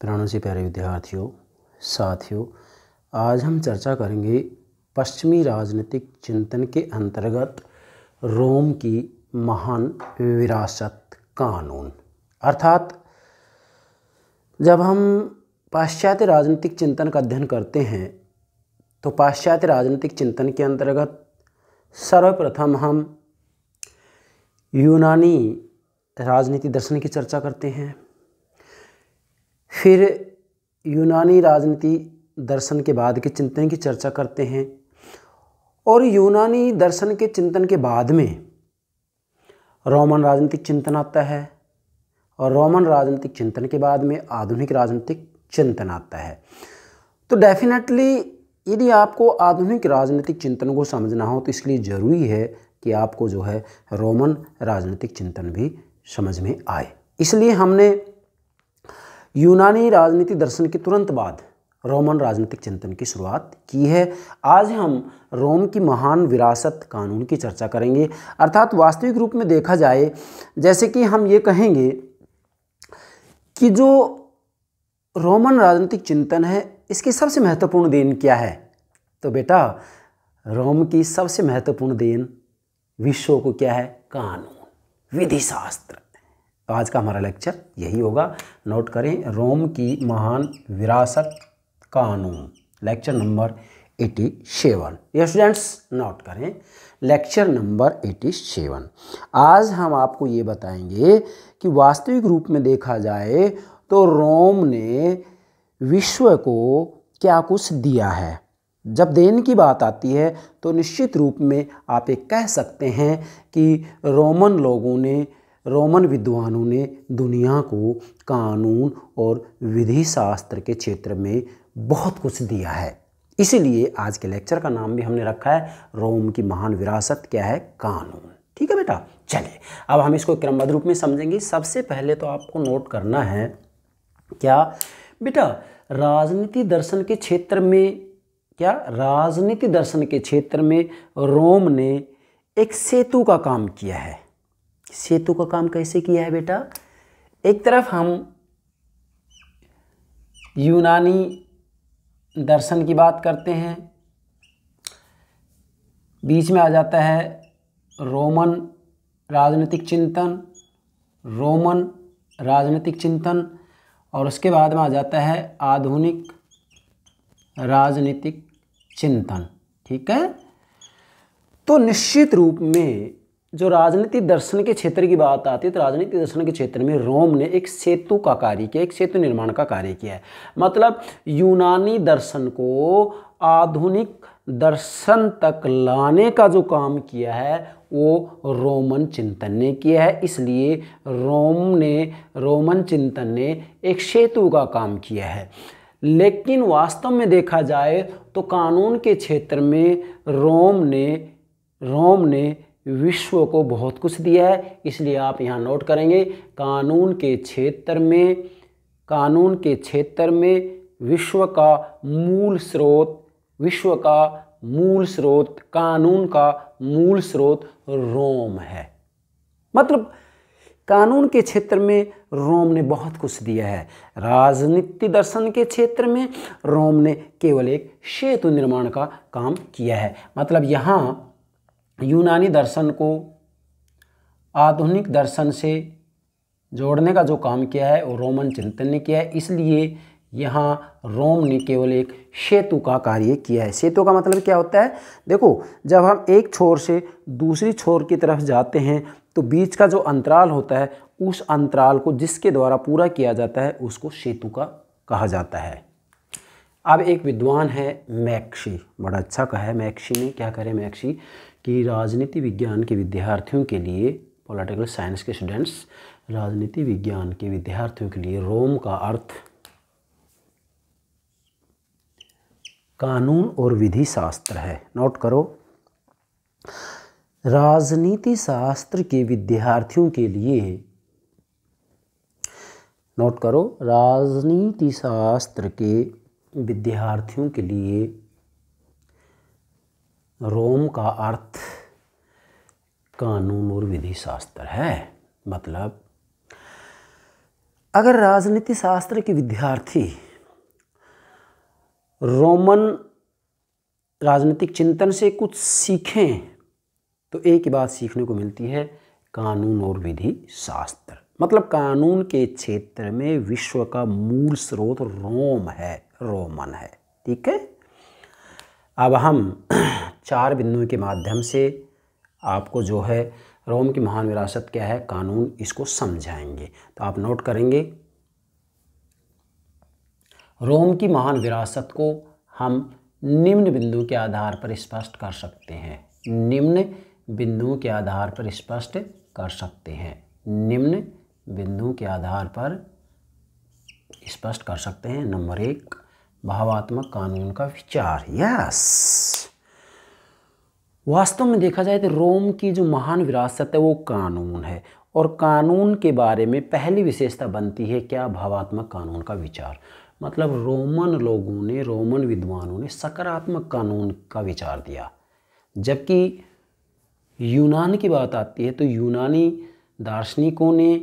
प्राणों से प्यारे विद्यार्थियों, साथियों, आज हम चर्चा करेंगे पश्चिमी राजनीतिक चिंतन के अंतर्गत रोम की महान विरासत कानून। अर्थात जब हम पाश्चात्य राजनीतिक चिंतन का अध्ययन करते हैं तो पाश्चात्य राजनीतिक चिंतन के अंतर्गत सर्वप्रथम हम यूनानी राजनीति दर्शन की चर्चा करते हैं। फिर यूनानी राजनीति दर्शन के बाद के चिंतन की चर्चा करते हैं और यूनानी दर्शन के चिंतन के बाद में रोमन राजनीतिक चिंतन आता है और रोमन राजनीतिक चिंतन के बाद में आधुनिक राजनीतिक चिंतन आता है। तो डेफिनेटली यदि आपको आधुनिक राजनीतिक चिंतन को समझना हो तो इसके लिए ज़रूरी है कि आपको जो है रोमन राजनीतिक चिंतन भी समझ में आए। इसलिए हमने यूनानी राजनीति दर्शन के तुरंत बाद रोमन राजनीतिक चिंतन की शुरुआत की है। आज हम रोम की महान विरासत कानून की चर्चा करेंगे। अर्थात वास्तविक रूप में देखा जाए, जैसे कि हम ये कहेंगे कि जो रोमन राजनीतिक चिंतन है इसकी सबसे महत्वपूर्ण देन क्या है, तो बेटा रोम की सबसे महत्वपूर्ण देन विश्व को क्या है? कानून, विधि शास्त्र। आज का हमारा लेक्चर यही होगा। नोट करें, रोम की महान विरासत कानून, लेक्चर नंबर 87। ये स्टूडेंट्स नोट करें, लेक्चर नंबर 87। आज हम आपको ये बताएंगे कि वास्तविक रूप में देखा जाए तो रोम ने विश्व को क्या कुछ दिया है। जब देन की बात आती है तो निश्चित रूप में आप एक कह सकते हैं कि रोमन विद्वानों ने दुनिया को कानून और विधि शास्त्र के क्षेत्र में बहुत कुछ दिया है। इसीलिए आज के लेक्चर का नाम भी हमने रखा है रोम की महान विरासत क्या है? कानून। ठीक है बेटा, चलिए अब हम इसको क्रमबद्ध रूप में समझेंगे। सबसे पहले तो आपको नोट करना है क्या बेटा, राजनीति दर्शन के क्षेत्र में रोम ने एक सेतु का काम किया है। सेतु का काम कैसे किया है बेटा? एक तरफ हम यूनानी दर्शन की बात करते हैं, बीच में आ जाता है रोमन राजनीतिक चिंतन, और उसके बाद में आ जाता है आधुनिक राजनीतिक चिंतन। ठीक है, तो निश्चित रूप में जो राजनीति दर्शन के क्षेत्र की बात आती है तो राजनीति दर्शन के क्षेत्र में रोम ने एक सेतु का कार्य किया, एक सेतु निर्माण का कार्य किया है। मतलब यूनानी दर्शन को आधुनिक दर्शन तक लाने का जो काम किया है वो रोमन चिंतन ने किया है। इसलिए रोमन चिंतन ने एक सेतु का काम किया है। लेकिन वास्तव में देखा जाए तो कानून के क्षेत्र में रोम ने विश्व को बहुत कुछ दिया है। इसलिए आप यहाँ नोट करेंगे, कानून के क्षेत्र में विश्व का मूल स्रोत कानून का मूल स्रोत रोम है। मतलब कानून के क्षेत्र में रोम ने बहुत कुछ दिया है। राजनीति दर्शन के क्षेत्र में रोम ने केवल एक सेतु निर्माण का काम किया है। मतलब यहाँ यूनानी दर्शन को आधुनिक दर्शन से जोड़ने का जो काम किया है वो रोमन चिंतन ने किया है। इसलिए यहाँ रोम ने केवल एक सेतु का कार्य किया है। सेतु का मतलब क्या होता है? देखो, जब हम एक छोर से दूसरी छोर की तरफ जाते हैं तो बीच का जो अंतराल होता है उस अंतराल को जिसके द्वारा पूरा किया जाता है उसको सेतु का कहा जाता है। अब एक विद्वान है मैक्सी, बड़ा अच्छा कहा है मैक्सी ने। क्या करे मैक्सी कि राजनीति विज्ञान के विद्यार्थियों के लिए, पॉलिटिकल साइंस के स्टूडेंट्स, राजनीति विज्ञान के विद्यार्थियों के लिए रोम का अर्थ कानून और विधि शास्त्र है। नोट करो, राजनीति शास्त्र के विद्यार्थियों के लिए, नोट करो, राजनीति शास्त्र के विद्यार्थियों के लिए रोम का अर्थ कानून और विधि शास्त्र है। मतलब अगर राजनीति शास्त्र के विद्यार्थी रोमन राजनीतिक चिंतन से कुछ सीखें तो एक ही बात सीखने को मिलती है, कानून और विधि शास्त्र। मतलब कानून के क्षेत्र में विश्व का मूल स्रोत रोम है, रोमन है। ठीक है, अब हम 4 बिंदुओं के माध्यम से आपको जो है रोम की महान विरासत क्या है, कानून, इसको समझाएंगे। तो आप नोट करेंगे, रोम की महान विरासत को हम निम्न बिंदुओं के आधार पर स्पष्ट कर सकते हैं। निम्न बिंदुओं के आधार पर स्पष्ट कर सकते हैं। निम्न बिंदुओं के आधार पर स्पष्ट कर सकते हैं। नंबर 1, भावात्मक कानून का विचार। यस, वास्तव में देखा जाए तो रोम की जो महान विरासत है वो कानून है, और कानून के बारे में पहली विशेषता बनती है क्या, भावात्मक कानून का विचार। मतलब रोमन लोगों ने, रोमन विद्वानों ने सकारात्मक कानून का विचार दिया। जबकि यूनान की बात आती है तो यूनानी दार्शनिकों ने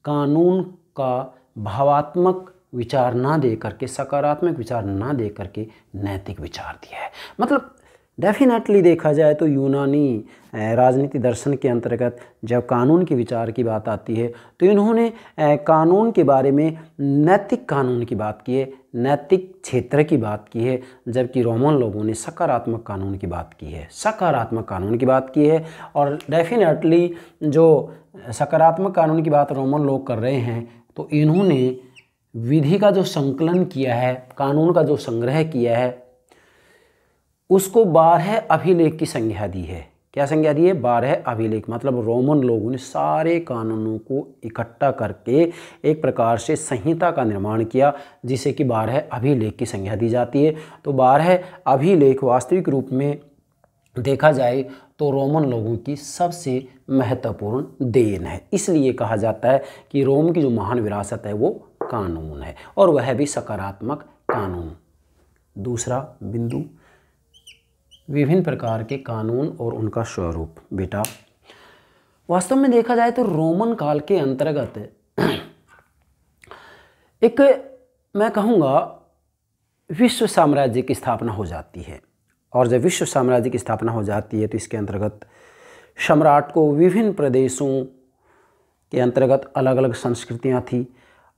कानून का भावात्मक विचार ना दे करके, सकारात्मक विचार ना दे करके नैतिक विचार दिया है। मतलब डेफिनेटली देखा जाए तो यूनानी राजनीति दर्शन के अंतर्गत जब कानून के विचार की बात आती है तो इन्होंने कानून के बारे में नैतिक कानून की बात की है, नैतिक क्षेत्र की बात की है, जबकि रोमन लोगों ने सकारात्मक कानून की बात की है, सकारात्मक कानून की बात की है। और डेफिनेटली जो सकारात्मक कानून की बात रोमन लोग कर रहे हैं तो इन्होंने विधि का जो संकलन किया है, कानून का जो संग्रह किया है, उसको 12 अभिलेख की संज्ञा दी है। क्या संज्ञा दी है? 12 अभिलेख। मतलब रोमन लोगों ने सारे कानूनों को इकट्ठा करके एक प्रकार से संहिता का निर्माण किया, जिसे कि 12 अभिलेख की संज्ञा दी जाती है। तो 12 अभिलेख वास्तविक रूप में देखा जाए तो रोमन लोगों की सबसे महत्वपूर्ण देन है। इसलिए कहा जाता है कि रोम की जो महान विरासत है वो कानून है, और वह भी सकारात्मक कानून। दूसरा बिंदु, विभिन्न प्रकार के कानून और उनका स्वरूप। बेटा, वास्तव में देखा जाए तो रोमन काल के अंतर्गत एक, मैं कहूँगा, विश्व साम्राज्य की स्थापना हो जाती है। और जब विश्व साम्राज्य की स्थापना हो जाती है तो इसके अंतर्गत सम्राट को विभिन्न प्रदेशों के अंतर्गत अलग अलग संस्कृतियाँ थी।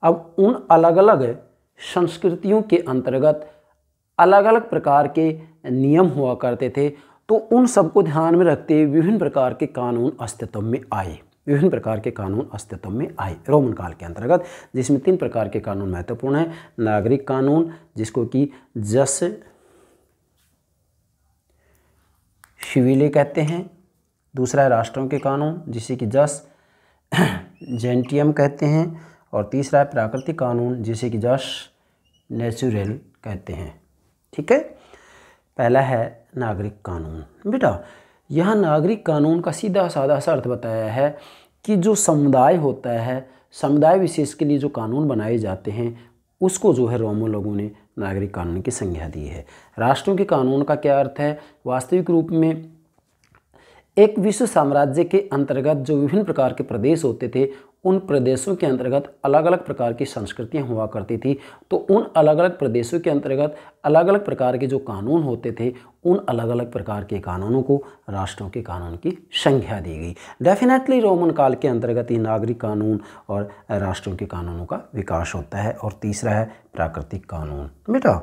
अब उन अलग अलग संस्कृतियों के अंतर्गत अलग अलग प्रकार के नियम हुआ करते थे। तो उन सबको ध्यान में रखते हुए विभिन्न प्रकार के कानून अस्तित्व में आए, विभिन्न प्रकार के कानून अस्तित्व में आए रोमन काल के अंतर्गत, जिसमें 3 प्रकार के कानून महत्वपूर्ण हैं। नागरिक कानून, जिसको कि जस सिविले कहते हैं। दूसरा है राष्ट्रों के कानून, जिसे कि जस जेंटियम कहते हैं। और तीसरा है प्राकृतिक कानून, जिसे कि जस नेचुरल कहते हैं। ठीक है, पहला है नागरिक कानून। बेटा, यहाँ नागरिक कानून का सीधा साधा सा अर्थ बताया है कि जो समुदाय होता है, समुदाय विशेष के लिए जो कानून बनाए जाते हैं, उसको जो है रोमन लोगों ने नागरिक कानून की संज्ञा दी है। राष्ट्रों के कानून का क्या अर्थ है? वास्तविक रूप में एक विश्व साम्राज्य के अंतर्गत जो विभिन्न प्रकार के प्रदेश होते थे, उन प्रदेशों के अंतर्गत अलग अलग प्रकार की संस्कृतियां हुआ करती थी। तो उन अलग अलग प्रदेशों के अंतर्गत अलग अलग प्रकार के जो कानून होते थे, उन अलग अलग प्रकार के कानूनों को राष्ट्रों के कानून की संज्ञा दी गई। डेफिनेटली रोमन काल के अंतर्गत ही नागरिक कानून और राष्ट्रों के कानूनों का विकास होता है। और तीसरा है प्राकृतिक कानून। बेटा,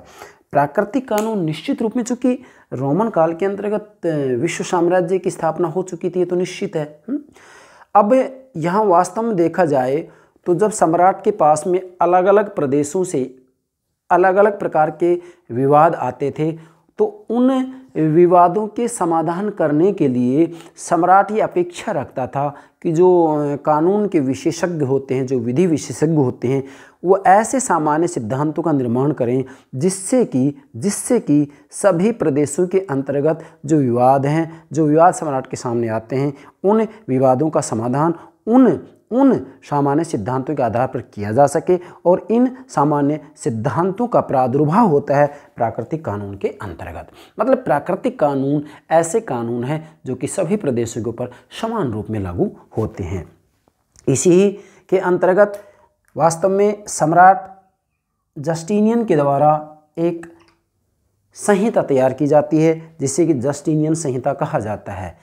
प्राकृतिक कानून निश्चित रूप में, चूँकि रोमन काल के अंतर्गत विश्व साम्राज्य की स्थापना हो चुकी थी, तो निश्चित है। अब यहाँ वास्तव में देखा जाए तो जब सम्राट के पास में अलग अलग प्रदेशों से अलग अलग प्रकार के विवाद आते थे, तो उन विवादों के समाधान करने के लिए सम्राट ये अपेक्षा रखता था कि जो कानून के विशेषज्ञ होते हैं, जो विधि विशेषज्ञ होते हैं, वो ऐसे सामान्य सिद्धांतों का निर्माण करें जिससे कि सभी प्रदेशों के अंतर्गत जो विवाद हैं, जो विवाद सम्राट के सामने आते हैं, उन विवादों का समाधान उन सामान्य सिद्धांतों के आधार पर किया जा सके। और इन सामान्य सिद्धांतों का प्रादुर्भाव होता है प्राकृतिक कानून के अंतर्गत। मतलब प्राकृतिक कानून ऐसे कानून हैं जो कि सभी प्रदेशों के ऊपर समान रूप में लागू होते हैं। इसी के अंतर्गत वास्तव में सम्राट जस्टिनियन के द्वारा एक संहिता तैयार की जाती है जिसे कि जस्टिनियन संहिता कहा जाता है।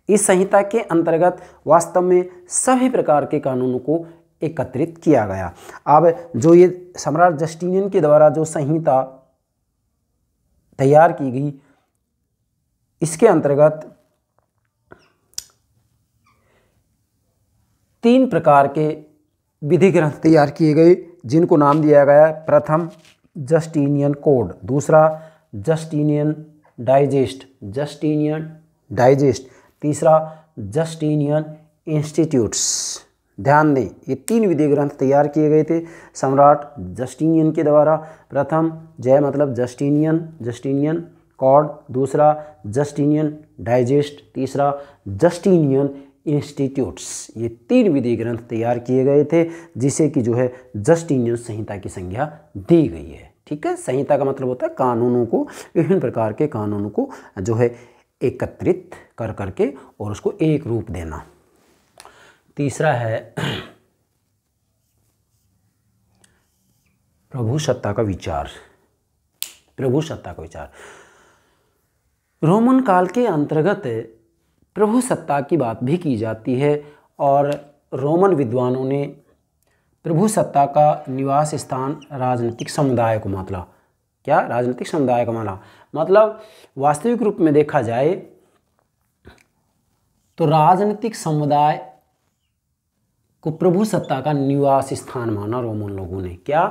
इस संहिता के अंतर्गत वास्तव में सभी प्रकार के कानूनों को एकत्रित किया गया। अब जो ये सम्राट जस्टिनियन के द्वारा जो संहिता तैयार की गई, इसके अंतर्गत 3 प्रकार के विधि ग्रंथ तैयार किए गए जिनको नाम दिया गया। प्रथम जस्टिनियन कोड, दूसरा जस्टिनियन डाइजेस्ट, तीसरा जस्टिनियन इंस्टीट्यूट्स। ध्यान दें, ये 3 विधि ग्रंथ तैयार किए गए थे सम्राट जस्टिनियन के द्वारा। प्रथम जय मतलब जस्टिनियन कॉड, दूसरा जस्टिनियन डाइजेस्ट, तीसरा जस्टिनियन इंस्टीट्यूट्स। ये 3 विधि ग्रंथ तैयार किए गए थे जिसे कि जो है जस्टिनियन संहिता की संज्ञा दी गई है। ठीक है, संहिता का मतलब होता है कानूनों को, विभिन्न प्रकार के कानूनों को जो है एकत्रित कर करके और उसको एक रूप देना। तीसरा है प्रभुसत्ता का विचार। रोमन काल के अंतर्गत प्रभुसत्ता की बात भी की जाती है और रोमन विद्वानों ने प्रभुसत्ता का निवास स्थान राजनीतिक समुदाय को माना। क्या? राजनीतिक समुदाय को माना। मतलब वास्तविक रूप में देखा जाए तो राजनीतिक समुदाय को प्रभुसत्ता का निवास स्थान माना रोमन लोगों ने। क्या?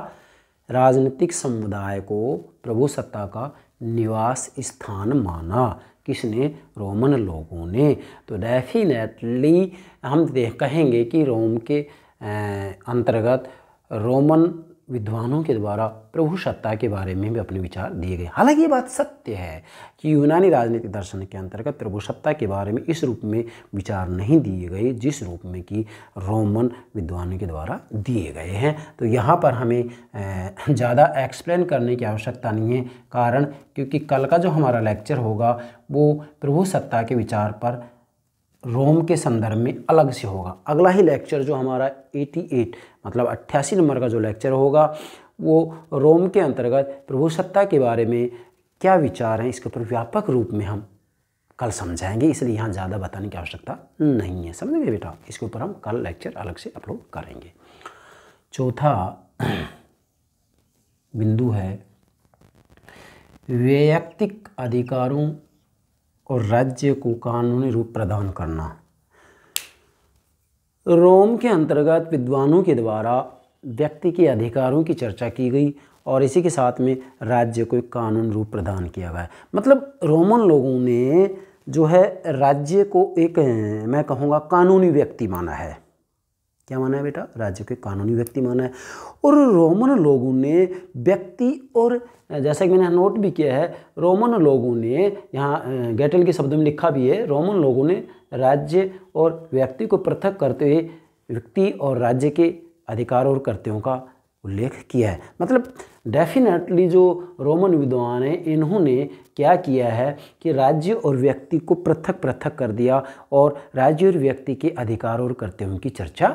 राजनीतिक समुदाय को प्रभुसत्ता का निवास स्थान माना। किसने? रोमन लोगों ने। तो डेफिनेटली हम कहेंगे कि रोम के अंतर्गत रोमन विद्वानों के द्वारा प्रभुसत्ता के बारे में भी अपने विचार दिए गए। हालांकि ये बात सत्य है कि यूनानी राजनीतिक दर्शन के अंतर्गत प्रभुसत्ता के बारे में इस रूप में विचार नहीं दिए गए जिस रूप में कि रोमन विद्वानों के द्वारा दिए गए हैं। तो यहाँ पर हमें ज़्यादा एक्सप्लेन करने की आवश्यकता नहीं है, कारण क्योंकि कल का जो हमारा लेक्चर होगा वो प्रभुसत्ता के विचार पर रोम के संदर्भ में अलग से होगा। अगला ही लेक्चर जो हमारा 88 मतलब 88 नंबर का जो लेक्चर होगा वो रोम के अंतर्गत प्रभुसत्ता के बारे में क्या विचार हैं इसके ऊपर व्यापक रूप में हम कल समझाएंगे, इसलिए यहाँ ज़्यादा बताने की आवश्यकता नहीं है। समझ गए बेटा? इसके ऊपर हम कल लेक्चर अलग से अपलोड करेंगे। चौथा बिंदु है वैयक्तिक अधिकारों और राज्य को कानूनी रूप प्रदान करना। रोम के अंतर्गत विद्वानों के द्वारा व्यक्ति के अधिकारों की चर्चा की गई और इसी के साथ में राज्य को एक कानून रूप प्रदान किया गया। मतलब रोमन लोगों ने जो है राज्य को एक मैं कहूँगा कानूनी व्यक्ति माना है। क्या माना है बेटा? राज्य को कानूनी व्यक्ति माना है। और रोमन लोगों ने व्यक्ति और जैसा कि मैंने नोट भी किया है, रोमन लोगों ने यहाँ गेटल के शब्दों में लिखा भी है, रोमन लोगों ने राज्य और व्यक्ति को पृथक करते हुए व्यक्ति और राज्य के अधिकार और कर्तव्यों का उल्लेख किया है। मतलब डेफिनेटली जो रोमन विद्वान हैं इन्होंने क्या किया है कि राज्य और व्यक्ति को पृथक पृथक कर दिया और राज्य और व्यक्ति के अधिकार और कर्तव्यों की चर्चा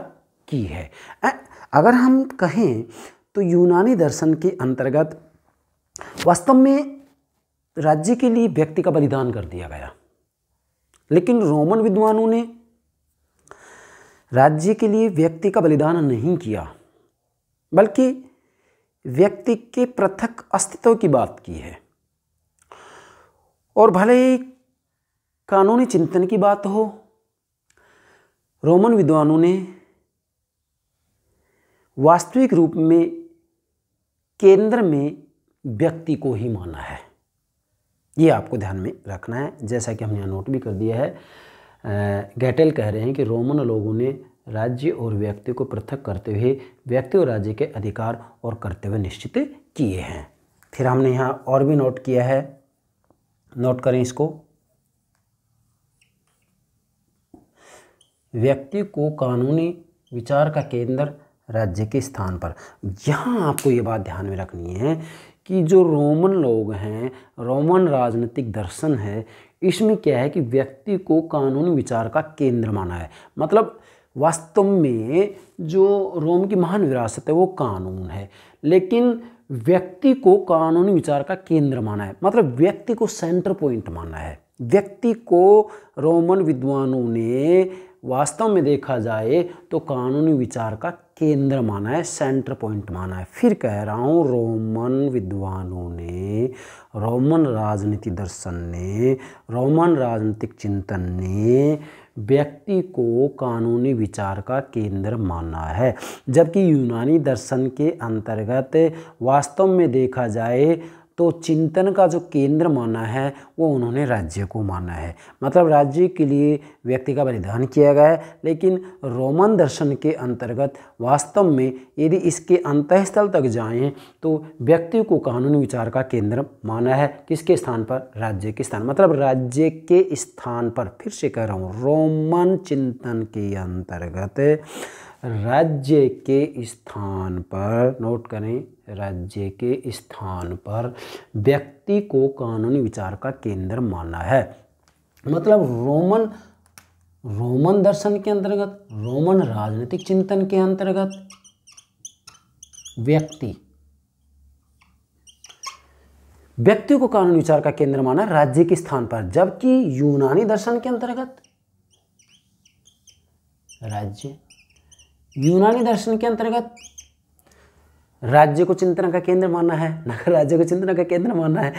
की है। अगर हम कहें तो यूनानी दर्शन के अंतर्गत वास्तव में राज्य के लिए व्यक्ति का बलिदान कर दिया गया, लेकिन रोमन विद्वानों ने राज्य के लिए व्यक्ति का बलिदान नहीं किया, बल्कि व्यक्ति के पृथक अस्तित्व की बात की है। और भले ही कानूनी चिंतन की बात हो, रोमन विद्वानों ने वास्तविक रूप में केंद्र में व्यक्ति को ही माना है। ये आपको ध्यान में रखना है, जैसा कि हमने नोट भी कर दिया है। गेटेल कह रहे हैं कि रोमन लोगों ने राज्य और व्यक्ति को पृथक करते हुए व्यक्ति और राज्य के अधिकार और कर्तव्य निश्चित किए हैं। फिर हमने यहाँ और भी नोट किया है, नोट करें इसको। व्यक्ति को कानूनी विचार का केंद्र राज्य के स्थान पर। यहाँ आपको ये बात ध्यान में रखनी है कि जो रोमन लोग हैं, रोमन राजनीतिक दर्शन है, इसमें क्या है कि व्यक्ति को कानूनी विचार का केंद्र माना है। मतलब वास्तव में जो रोम की महान विरासत है वो कानून है, लेकिन व्यक्ति को कानूनी विचार का केंद्र माना है, मतलब व्यक्ति को सेंटर पॉइंट माना है। व्यक्ति को रोमन विद्वानों ने वास्तव में देखा जाए तो कानूनी विचार का केंद्र माना है, सेंटर पॉइंट माना है। फिर कह रहा हूँ, रोमन विद्वानों ने, रोमन राजनीति दर्शन ने, रोमन राजनीतिक चिंतन ने व्यक्ति को कानूनी विचार का केंद्र माना है, जबकि यूनानी दर्शन के अंतर्गत वास्तव में देखा जाए तो चिंतन का जो केंद्र माना है वो उन्होंने राज्य को माना है, मतलब राज्य के लिए व्यक्ति का बलिदान किया गया है। लेकिन रोमन दर्शन के अंतर्गत वास्तव में यदि इसके अंतःस्थल तक जाएं तो व्यक्ति को कानूनी विचार का केंद्र माना है। किसके स्थान पर? राज्य के स्थान, मतलब राज्य के स्थान पर। फिर से कह रहा हूँ, रोमन चिंतन के अंतर्गत राज्य के स्थान पर, नोट करें, राज्य के स्थान पर व्यक्ति को कानूनी विचार का केंद्र माना है। मतलब रोमन दर्शन के अंतर्गत, रोमन राजनीतिक चिंतन के अंतर्गत व्यक्ति को कानूनी विचार का केंद्र माना राज्य के स्थान पर, जबकि यूनानी दर्शन के अंतर्गत यूनानी दर्शन के अंतर्गत राज्य को चिंतन का केंद्र मानना है, नगर राज्य को चिंतन का केंद्र मानना है।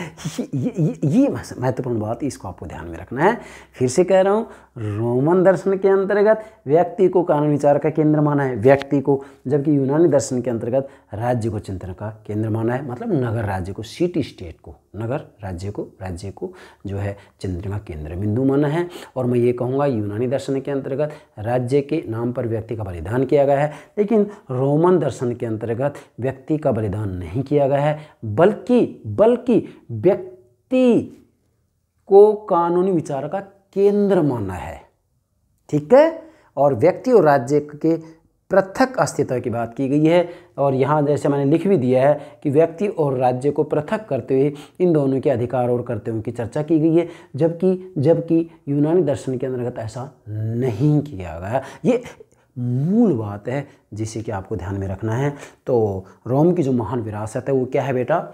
ये महत्वपूर्ण बात है, इसको आपको ध्यान में रखना है। फिर से कह रहा हूँ, रोमन दर्शन के अंतर्गत व्यक्ति को कानूनी विचार का केंद्र माना है, व्यक्ति को, जबकि यूनानी दर्शन के अंतर्गत राज्य को चिंतन का केंद्र माना है, मतलब नगर राज्य को, सिटी स्टेट को, नगर राज्य को जो है चिंतन का केंद्र बिंदु माना है। और मैं ये कहूँगा, यूनानी दर्शन के अंतर्गत राज्य के नाम पर व्यक्ति का बलिदान किया गया है, लेकिन रोमन दर्शन के अंतर्गत व्यक्ति का बलिदान नहीं किया गया है, बल्कि व्यक्ति को कानूनी विचार का केंद्र माना है। ठीक है, और व्यक्ति और राज्य के पृथक अस्तित्व की बात की गई है। और यहाँ जैसे मैंने लिख भी दिया है कि व्यक्ति और राज्य को पृथक करते हुए इन दोनों के अधिकार और कर्तव्यों की चर्चा की गई है, जबकि यूनानी दर्शन के अंतर्गत ऐसा नहीं किया गया। ये मूल बात है जिसे कि आपको ध्यान में रखना है। तो रोम की जो महान विरासत है वो क्या है बेटा?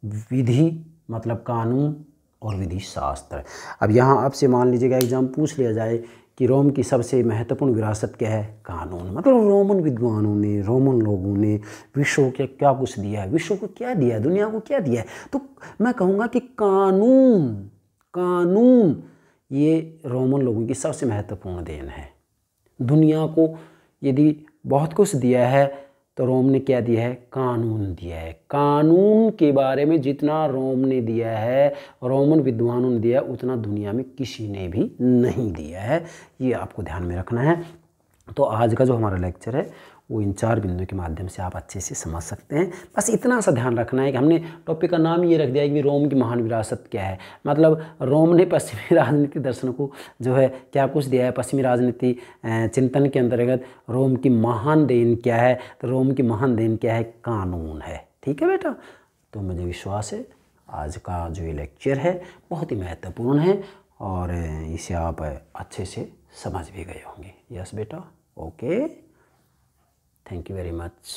विधि, मतलब कानून और विधि शास्त्र। अब यहाँ आपसे मान लीजिएगा एग्जाम पूछ लिया जाए कि रोम की सबसे महत्वपूर्ण विरासत क्या है? कानून। मतलब रोमन विद्वानों ने, रोमन लोगों ने विश्व को क्या कुछ दिया है, विश्व को क्या दिया है, दुनिया को क्या दिया है? तो मैं कहूँगा कि कानून ये रोमन लोगों की सबसे महत्वपूर्ण देन है। दुनिया को यदि बहुत कुछ दिया है तो रोम ने क्या दिया है? कानून दिया है। कानून के बारे में जितना रोम ने दिया है, रोमन विद्वानों ने दिया है, उतना दुनिया में किसी ने भी नहीं दिया है। ये आपको ध्यान में रखना है। तो आज का जो हमारा लेक्चर है वो इन 4 बिंदुओं के माध्यम से आप अच्छे से समझ सकते हैं। बस इतना सा ध्यान रखना है कि हमने टॉपिक का नाम ये रख दिया है कि रोम की महान विरासत क्या है। मतलब रोम ने पश्चिमी राजनीति दर्शन को जो है क्या कुछ दिया है, पश्चिमी राजनीति चिंतन के अंतर्गत रोम की महान देन क्या है? तो रोम की महान देन क्या है? कानून है। ठीक है बेटा, तो मुझे विश्वास है आज का जो ये लेक्चर है बहुत ही महत्वपूर्ण है और इसे आप अच्छे से समझ भी गए होंगे। यस बेटा, okay, thank you very much।